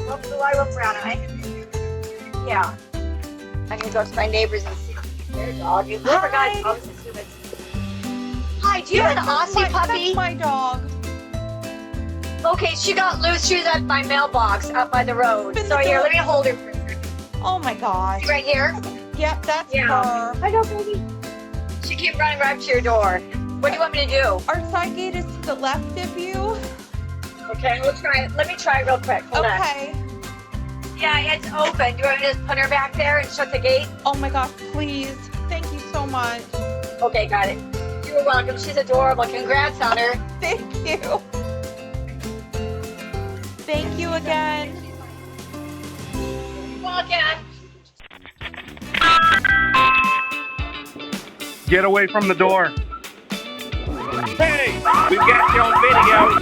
Look who I look around. Yeah. I'm gonna go to my neighbors and see their dog. You never got dogs and humans. Hi, do you have an Aussie puppy? That's my dog. Okay, she got loose. She was at my mailbox up by the road. So here, let me hold her for a second. Oh my gosh. Right here? Yep, that's her. I know, baby. She came running right up to your door. What do you want me to do? Our side gate is to the left of you. Okay, we'll try it. Let me try it real quick. Hold on. Okay. Yeah, it's open. Do you want me to just put her back there and shut the gate? Oh my gosh, please. Thank you so much. Okay, got it. You're welcome. She's adorable. Congrats on her. Thank you. Thank you again. Walk in. Get away from the door. Hey, we've got you on video.